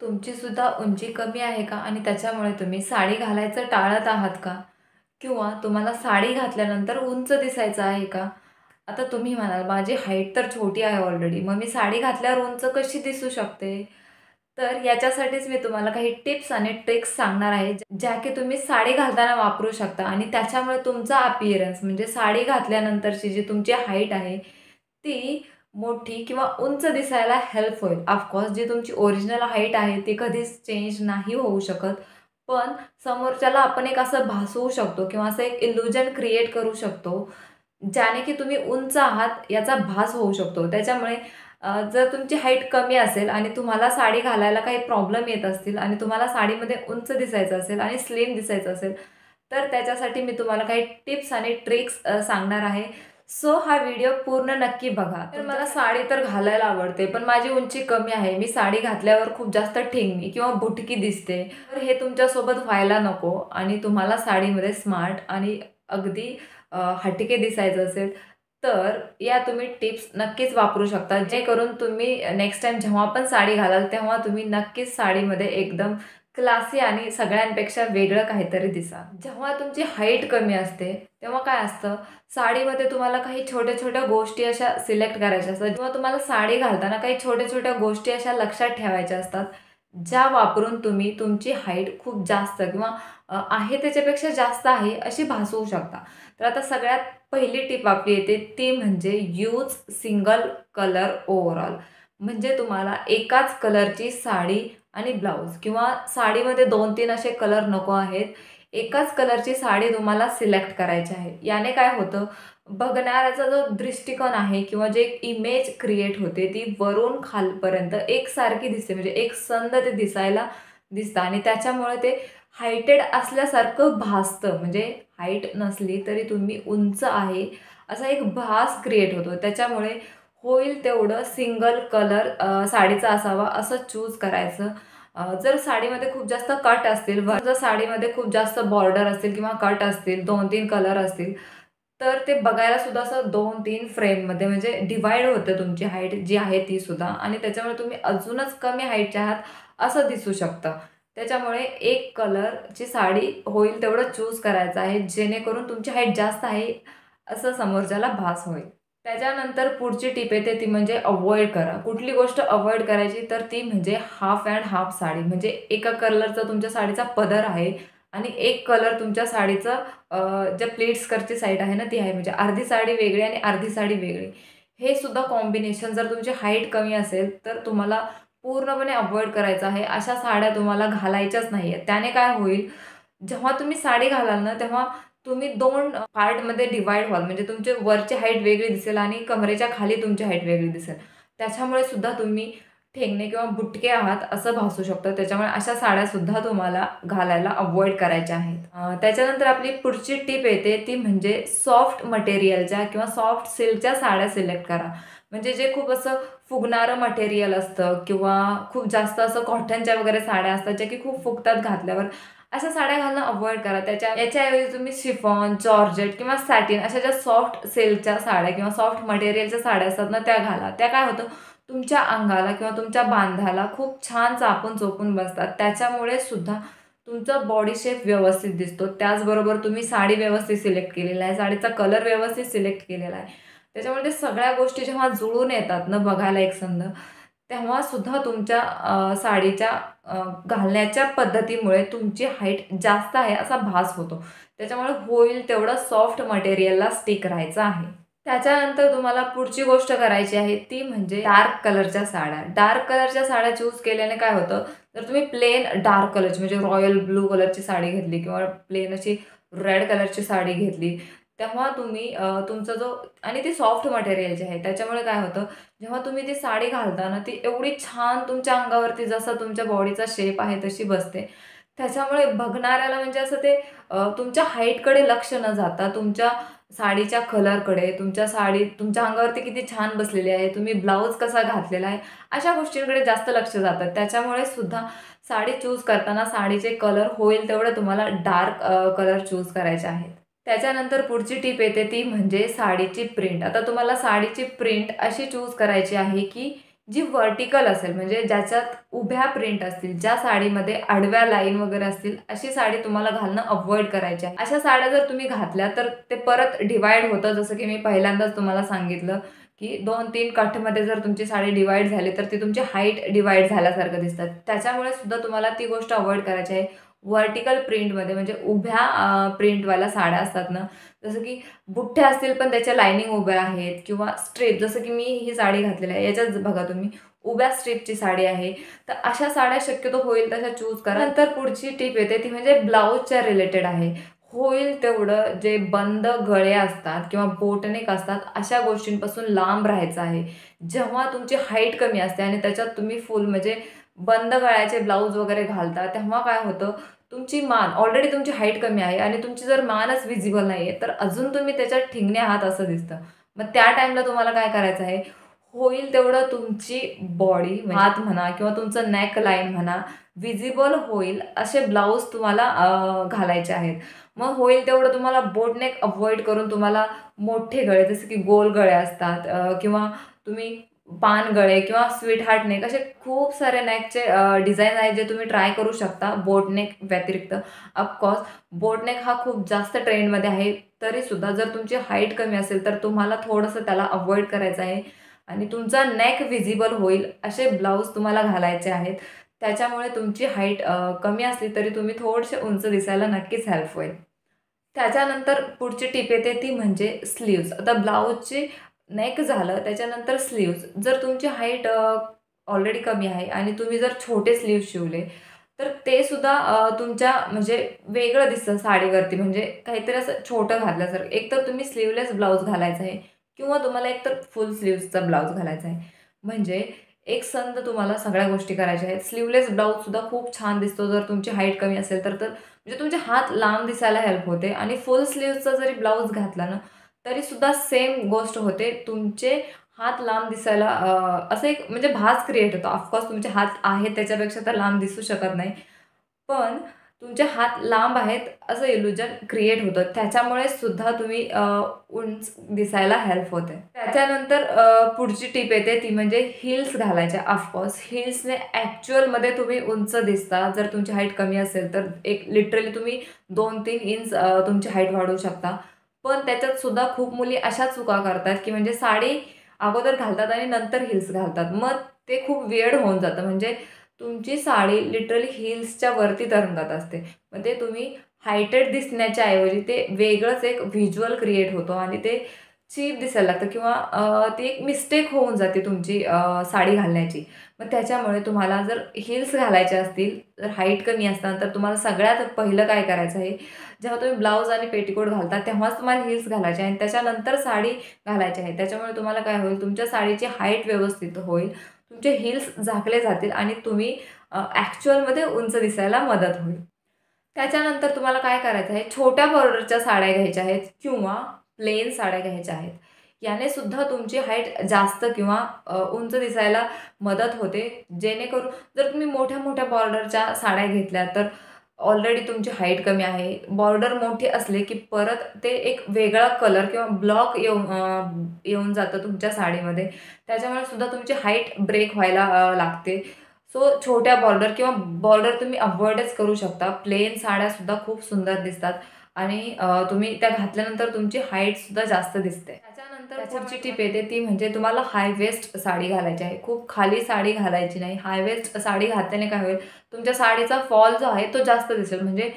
तुमची सुद्धा उंची कमी आहे का? आणि त्याच्यामुळे तुम्ही साडी घालायचं टाळत आहात का? किंवा तुम्हाला साडी घातल्यानंतर उंच दिसायचं आहे का? आता तुम्ही म्हणाल, माझी हाईट तर छोटी आहे ऑलरेडी, मग मी साडी घातल्यावर उंच कशी दिसू शकते? तर याच्यासाठीच मी तुम्हाला काही टिप्स आणि ट्रिक्स सांगणार आहे, ज्या की तुम्ही साडी घालताना वापरू शकता आणि त्याच्यामुळे तुमचा अपीअरन्स म्हणजे साडी घातल्यानंतरची जी तुमची हाईट आहे, ती मोठी किंवा उंच दिसायला हेल्प होईल. ऑफकोर्स जी तुमची ओरिजिनल हाईट आहे ती कधीच चेंज नाही होऊ शकत. पण समोरच्याला आपण एक असं भासवू शकतो किंवा असं एक इल्युजन क्रिएट करू शकतो, ज्याने की तुम्ही उंच आहात याचा भास होऊ शकतो. त्याच्यामुळे जर तुमची हाईट कमी असेल आणि तुम्हाला साडी घालायला काही प्रॉब्लेम येत असतील आणि तुम्हाला साडीमध्ये उंच दिसायचं असेल आणि स्लिम दिसायचं असेल, तर त्याच्यासाठी मी तुम्हाला काही टिप्स आणि ट्रिक्स सांगणार आहे. सो हा व्हिडिओ पूर्ण नक्की बघा. तर मला साडी तर घालायला आवडते, पण माझी उंची कमी आहे. मी साडी घातल्यावर खूप जास्त ठेंगणी किंवा बुटकी दिसते. तर हे तुमच्यासोबत व्हायला नको आणि तुम्हाला साडीमध्ये स्मार्ट आणि अगदी हटके दिसायचं असेल, तर या तुम्ही टिप्स नक्कीच वापरू शकता. जेणेकरून तुम्ही नेक्स्ट टाईम जेव्हा पण साडी घालाल, तेव्हा तुम्ही नक्कीच साडीमध्ये एकदम क्लासी आणि सगळ्यांपेक्षा वेगळं काहीतरी दिसाल. जेव्हा तुमची हाईट कमी असते, तेव्हा काय असतं, साडीमध्ये तुम्हाला काही छोट्या-छोट्या गोष्टी अशा सिलेक्ट करायच्या असतात किंवा तुम्हाला साडी घालताना काही छोट्या-छोट्या गोष्टी अशा लक्षात ठेवायच्या असतात, ज्या वापरून तुम्ही तुमची हाईट खूप जास्त किंवा आहे त्याच्यापेक्षा जास्त आहे अशी भासवू शकता. तर आता सगळ्यात पहिली टिप आपली येते ती म्हणजे यूज सिंगल कलर ओव्हरऑल. म्हणजे तुम्हाला एकाच कलरची साडी आणि ब्लाउज किंवा साडीमध्ये 2-3 असे कलर नको आहेत. एकाच कलरची साडी तुम्हाला सिलेक्ट करायची आहे. याने काय होतं, बघणाऱ्याचा जो दृष्टिकोन आहे किंवा जे एक इमेज क्रिएट होते ती वरून खालपर्यंत एकसारखी दिसते. म्हणजे एकसंध ते दिसायला दिसतं आणि त्याच्यामुळे ते हायटेड असल्यासारखं भासतं. म्हणजे हाईट नसली तरी तुम्ही उंच आहे असा एक भास क्रिएट होतो. त्याच्यामुळे होईल तेवढं सिंगल कलर साडीचा असावा असं चूज करायचं. जर साडीमध्ये खूप जास्त कट असतील, जर साडीमध्ये खूप जास्त बॉर्डर असतील किंवा कट असतील, 2-3 कलर असतील, तर ते बघायला सुद्धा असं 2-3 फ्रेममध्ये म्हणजे डिव्हाईड होतं तुमची हाईट जी आहे ती सुद्धा आणि त्याच्यामुळे तुम्ही अजूनच कमी हाईटचे आहात असं दिसू शकतं. त्याच्यामुळे एक कलरची साडी होईल तेवढं चूज करायचं आहे, जेणेकरून तुमची हाईट जास्त आहे असं समोरच्याला भास होईल. त्याच्यानंतर पुढची टिप येते ती म्हणजे अव्हॉइड करा. कुठली गोष्ट अव्हॉइड करायची तर ती म्हणजे हाफ अँड हाफ साडी. म्हणजे एका कलरचा तुमच्या साडीचा पदर आहे आणि एक कलर तुमच्या साडीचं ज्या प्लीट्स करची साईड आहे ना ती आहे. म्हणजे अर्धी साडी वेगळी आणि अर्धी साडी वेगळी. हे सुद्धा कॉम्बिनेशन जर तुमची हाईट कमी असेल तर तुम्हाला पूर्णपणे अव्हॉइड करायचं आहे. अशा साड्या तुम्हाला घालायच्याच नाहीयेत. त्याने काय होईल, जेव्हा तुम्ही साडी घालाल ना, तेव्हा तुम्ही 2 पार्टमध्ये डिव्हाईड व्हाल. म्हणजे तुमची वरची हाईट वेगळी दिसेल आणि कमरेच्या खाली तुमची हाईट वेगळी दिसेल. त्याच्यामुळे सुद्धा तुम्ही ठेंगणे किंवा बुटके आहात असं भासू शकतं. त्याच्यामुळे अशा साड्यासुद्धा तुम्हाला घालायला अव्हॉइड करायच्या आहेत. त्याच्यानंतर आपली पुढची टिप येते ती म्हणजे सॉफ्ट मटेरियलच्या किंवा सॉफ्ट सिल्कच्या साड्या सिलेक्ट करा. म्हणजे जे खूप असं फुगणारं मटेरियल असतं किंवा खूप जास्त असं कॉटनच्या वगैरे साड्या असतात, ज्या की खूप फुगतात घातल्यावर. अशा साड्या घालणं अव्हॉइड करा. याच्याऐवजी तुम्ही शिफॉन, जॉर्जेट किंवा सॅटिन अशा ज्या सॉफ्ट सिल्कच्या साड्या किंवा सॉफ्ट मटेरियलच्या साड्या असतात ना, त्या घाला. त्या काय होतं, तुमच्या अंगाला किंवा तुमच्या बांधाला खूप छान चापून चोपून बसतात. त्याच्यामुळे सुद्धा तुमचा बॉडी शेप व्यवस्थित दिसतो. त्याचबरोबर तुम्ही साडी व्यवस्थित सिलेक्ट केलेला आहे, साडीचा कलर व्यवस्थित सिलेक्ट केलेला आहे. त्याच्यामुळे ते सगळ्या गोष्टी जेव्हा जुळून येतात ना बघायला एकसंध, तेव्हा सुद्धा तुमच्या साडीच्या घालण्याच्या पद्धतीमुळे तुमची हाईट जास्त आहे असा भास होतो. त्याच्यामुळे होईल तेवढं सॉफ्ट मटेरियलला स्टिक राहायचं आहे. त्याच्यानंतर तुम्हाला पुढची गोष्ट करायची आहे ती म्हणजे डार्क कलरच्या साड्या. डार्क कलरच्या साड्या चूज केल्याने काय होतं, जर तुम्ही प्लेन डार्क कलरची म्हणजे रॉयल ब्लू कलरची साडी घेतली किंवा प्लेन अशी रेड कलरची साडी घेतली, तेव्हा तुम्ही तुमचा जो आणि ती सॉफ्ट मटेरियलची आहे. त्याच्यामुळे काय होतं, जेव्हा तुम्ही ती साडी घालता ना, ती एवढी छान तुमच्या अंगावरती जसा तुमच्या बॉडीचा शेप आहे तशी बसते. त्याच्यामुळे बघणाऱ्याला म्हणजे असं ते तुमच्या हाईटकडे लक्ष न जाता तुमच्या साडीच्या कलरकडे, तुमच्या अंगावरती किती छान बसलेली आहे, तुम्ही ब्लाउज कसा घातलेला आहे, अशा गोष्टींकडे जास्त लक्ष जातं. त्याच्यामुळे सुद्धा साडी चूज करताना साडीचे कलर होईल तेवढे तुम्हाला डार्क कलर चूज करायचे आहेत. त्याच्यानंतर पुढची टिप येते ती म्हणजे साडीची प्रिंट. आता तुम्हाला साडीची प्रिंट अशी चूज करायची आहे, की जी व्हर्टिकल असेल म्हणजे ज्याच्यात उभ्या प्रिंट असतील, ज्या साडीमध्ये आडव्या लाईन वगैरे असतील, अशी साडी तुम्हाला घालणं अव्हॉइड करायची आहे. अशा साड्या जर तुम्ही घातल्या तर ते परत डिव्हाईड होतं. जसं की मी पहिल्यांदाच तुम्हाला सांगितलं, की 2-3 कटमध्ये जर तुमची साडी डिव्हाईड झाली, तर ती तुमची हाईट डिव्हाईड झाल्यासारखं दिसतात. त्याच्यामुळे सुद्धा तुम्हाला ती गोष्ट अव्हॉइड करायची आहे. व्हर्टिकल प्रिंटमध्ये म्हणजे उभ्या प्रिंटवाल्या साड्या असतात ना, जसं की बुठ्ठे असतील पण त्याच्या लाईनिंग उभ्या आहेत किंवा स्ट्रेप जसं की मी ही साडी घातलेली आहे. याच्यात बघा तुम्ही उभ्या स्ट्रेपची साडी आहे. तर अशा साड्या शक्यतो होईल तशा चूज करा. नंतर पुढची टिप येते ती म्हणजे ब्लाउजच्या रिलेटेड आहे. होईल तेवढं जे बंद गळे असतात किंवा बोटनेक असतात अशा गोष्टींपासून लांब राहायचं आहे. जेव्हा तुमची हाईट कमी असते आणि त्याच्यात तुम्ही फुल म्हणजे बंद गळ्याचे ब्लाउज वगैरे घालता, तेव्हा काय होतं, तुमची मान ऑलरेडी तुमची हाईट कमी आहे आणि तुमची जर मानच व्हिजिबल नाही आहे, तर अजून तुम्ही त्याच्यात ठिंगणे आहात असं दिसतं. मग त्या टाईमला तुम्हाला काय करायचं आहे, होईल तेवढं तुमची बॉडी हात म्हणा किंवा तुमचं नेक लाईन म्हणा, व्हिजिबल होईल असे ब्लाउज तुम्हाला घालायचे आहेत. मग होईल तेवढं तुम्हाला बोट नेक अव्हॉइड करून तुम्हाला मोठे गळे जसे की गोल गळे असतात किंवा तुम्ही पान गळे किंवा स्वीट हार्ट नेक असे खूप सारे नेकचे डिझाईन आहेत जे तुम्ही ट्राय करू शकता बोट नेक व्यतिरिक्त. ऑफकोर्स बोट नेक हा खूप जास्त ट्रेंडमध्ये आहे. तरीसुद्धा जर तुमची हाईट कमी असेल तर तुम्हाला थोडंसं त्याला अव्हॉइड करायचं आहे आणि तुमचा नेक व्हिजिबल होईल असे ब्लाऊज तुम्हाला घालायचे आहेत. त्याच्यामुळे तुमची हाईट कमी असली तरी तुम्ही थोडेसे उंच दिसायला नक्कीच हेल्प होईल. त्याच्यानंतर पुढची टिप येते ती म्हणजे स्लीव्हज. आता ब्लाउजची नेक झालं, त्याच्यानंतर स्लीव्हज. जर तुमची हाईट ऑलरेडी कमी आहे आणि तुम्ही जर छोटे स्लीव्हज शिवले, तर ते सुद्धा तुमच्या म्हणजे वेगळं दिसतं साडीवरती. म्हणजे काहीतरी असं छोटं घातल्यासारखं. एकतर तुम्ही स्लीव्हलेस ब्लाउज घालायचा आहे किंवा तुम्हाला एकतर फुल स्लीव्हजचा ब्लाउज घालायचा आहे. म्हणजे एक संध तुम्हाला सगळ्या गोष्टी करायच्या आहेत. स्लीव्हलेस ब्लाउजसुद्धा खूप छान दिसतो जर तुमची हाईट कमी असेल तर. म्हणजे तुमचे हात लांब दिसायला हेल्प होते आणि फुल स्लीव्हजचा जरी ब्लाउज घातला ना, तरीसुद्धा सेम गोष्ट होते. तुमचे हात लांब दिसायला असं एक म्हणजे भास क्रिएट होतो. ऑफकोर्स तुमचे हात आहेत त्याच्यापेक्षा तर लांब दिसू शकत नाही. पण तुमचे हात लांब आहेत असं इल्युजन क्रिएट होतं. त्याच्यामुळे सुद्धा तुम्ही उंच दिसायला हेल्प होते. त्याच्यानंतर पुढची टिप येते ती म्हणजे हील्स घालायच्या. ऑफकोर्स हील्सने ॲक्चुअलमध्ये तुम्ही उंच दिसता. जर तुमची हाईट कमी असेल तर एक लिटरली तुम्ही 2-3 इंच तुमची हाईट वाढवू शकता. पण त्याच्यात सुद्धा खूप मुली अशा चुका करतात, की म्हणजे साडी अगोदर घालतात आणि नंतर हील्स घालतात. मग ते खूप वियर्ड होऊन जातं. म्हणजे तुमची साडी लिटरली हील्सच्या वरती तरंगत असते. मग ते तुम्ही हायटेड दिसण्याच्या ऐवजी ते वेगळंच एक व्हिज्युअल क्रिएट होतो आणि ते चीप दिसायला लागतं किंवा ती एक मिस्टेक होऊन जाते तुमची साडी घालण्याची. मग त्याच्यामुळे तुम्हाला जर हील्स घालायचे असतील, जर हाईट कमी असताना तर तुम्हाला सगळ्यात पहिलं काय करायचं आहे, जेव्हा तुम्ही ब्लाउज आणि पेटिकोट घालता तेव्हाच तुम्हाला हील्स घालायचे आहे आणि त्याच्यानंतर साडी घालायची आहे. त्याच्यामुळे तुम्हाला काय होईल, तुमच्या साडीची हाईट व्यवस्थित होईल. तुमचे हील्स झाकले जातील आणि तुम्ही ॲक्चुअलमध्ये उंच दिसायला मदत होईल. त्याच्यानंतर तुम्हाला काय करायचं आहे, छोट्या बॉर्डरच्या साड्या घ्यायच्या आहेत किंवा प्लेन साड्या घ्यायच्या आहेत. याने सुद्धा तुमची हाईट जास्त किंवा उंच दिसायला मदत होते. जेणेकरून जर तुम्ही मोठ्या-मोठ्या बॉर्डरच्या साड्या घेतल्या तर ऑलरेडी तुमची हाईट कमी आहे. बॉर्डर मोठी असले की परत ते एक वेगळा कलर किंवा ब्लॉक येऊन जातं तुमच्या साडीमध्ये. त्याच्यामुळे सुद्धा तुमची हाईट ब्रेक व्हायला लागते. सो छोट्या बॉर्डर किंवा बॉर्डर तुम्ही अव्हॉइडच करू शकता. प्लेन साड्यासुद्धा खूप सुंदर दिसतात आणि तुम्ही त्या घातल्यानंतर तुमची हाईटसुद्धा जास्त दिसते. त्याच्यानंतर पुढची टिप येते ती म्हणजे तुम्हाला हाय वेस्ट साडी घालायची आहे. खूप खाली साडी घालायची नाही. हाय वेस्ट साडी घातल्याने काय होईल, तुमच्या साडीचा फॉल जो आहे तो जास्त दिसेल. म्हणजे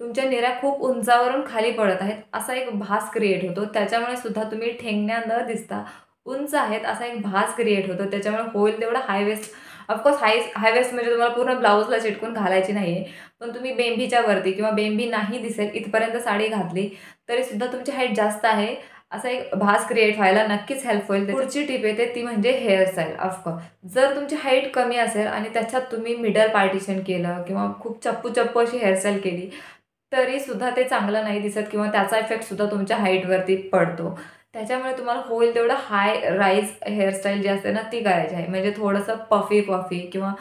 तुमच्या निऱ्या खूप उंचावरून खाली पडत आहेत असा एक भास क्रिएट होतो. त्याच्यामुळे सुद्धा तुम्ही ठेंगण्या न दिसता उंच आहेत असा एक भास क्रिएट होतो. त्याच्यामुळे होईल तेवढा हाय वेस्ट ऑफकोर्स हाय वेस्ट म्हणजे तुम्हाला पूर्ण ब्लाउजला चिटकून घालायची नाही आहे. पण तुम्ही बेंबीच्या वरती किंवा बेंबी नाही दिसेल इथपर्यंत साडी घातली तरीसुद्धा तुमची हाईट जास्त आहे असा एक भास क्रिएट व्हायला नक्कीच हेल्प होईल. पुढची टिप येते ती म्हणजे हेअरस्टाईल. ऑफकोर्स जर तुमची हाईट कमी असेल आणि त्याच्यात तुम्ही मिडल पार्टिशन केलं किंवा खूप चप्पू अशी हेअरस्टाईल केली तरीसुद्धा ते चांगलं नाही दिसत किंवा त्याचा इफेक्टसुद्धा तुमच्या हाईटवरती पडतो. त्याच्यामुळे तुम्हाला होईल तेवढं हाय राईज हेअरस्टाईल जी असते ना ती करायची आहे. म्हणजे थोडंसं पफी किंवा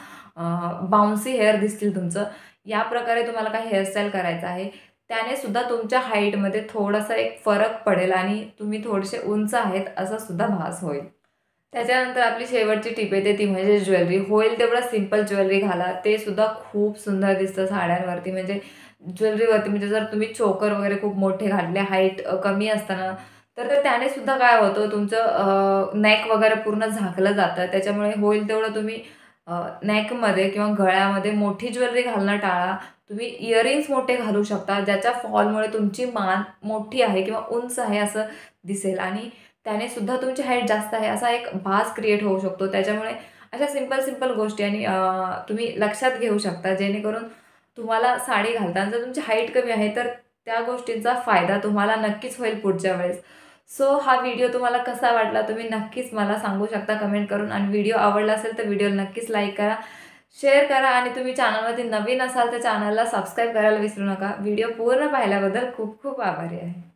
बाउन्सी हेअर दिसतील तुमचं. या प्रकारे तुम्हाला काही हेअरस्टाईल करायचं आहे. त्याने सुद्धा तुमच्या हाईटमध्ये थोडासा एक फरक पडेल आणि तुम्ही थोडेसे उंच आहेत असा सुद्धा भास होईल. त्याच्यानंतर आपली शेवटची टिप येते ती म्हणजे ज्वेलरी. होईल तेवढं सिंपल ज्वेलरी घाला. ते सुद्धा खूप सुंदर दिसतं साड्यांवरती. म्हणजे ज्वेलरीवरती म्हणजे जर तुम्ही चोकर वगैरे खूप मोठे घातले, हाईट कमी असताना, तर त्याने सुद्धा काय होतं तुमचं नेक वगैरे पूर्ण झाकलं जातं. त्याच्यामुळे होईल तेवढं तुम्ही नेकमध्ये किंवा गळ्यामध्ये मोठी ज्वेलरी घालणं टाळा. तुम्ही इयरिंग्स मोठे घालू शकता, ज्याच्या फॉलमुळे तुमची मान मोठी आहे किंवा उंच आहे असं दिसेल आणि त्याने सुद्धा तुमची हाईट जास्त आहे असा एक भास क्रिएट होऊ शकतो. त्याच्यामुळे अशा सिंपल गोष्टी आणि तुम्ही लक्षात घेऊ शकता जेणेकरून तुम्हाला साडी घालताना जर तुमची हाईट कमी आहे तर त्या गोष्टींचा फायदा तुम्हाला नक्कीच होईल पुढच्या वेळेस. सो हा व्हिडिओ तुम्हाला कसा वाटला तुम्ही नक्कीच मला सांगू शकता कमेंट करून आणि व्हिडिओ आवडला असेल तर व्हिडिओला नक्कीच लाईक करा, शेअर करा आणि तुम्ही चॅनलवरती नवीन असाल तर चॅनलला सबस्क्राईब करायला विसरू नका. व्हिडिओ पूर्ण पाहिल्याबद्दल खूप खूप आभारी आहे.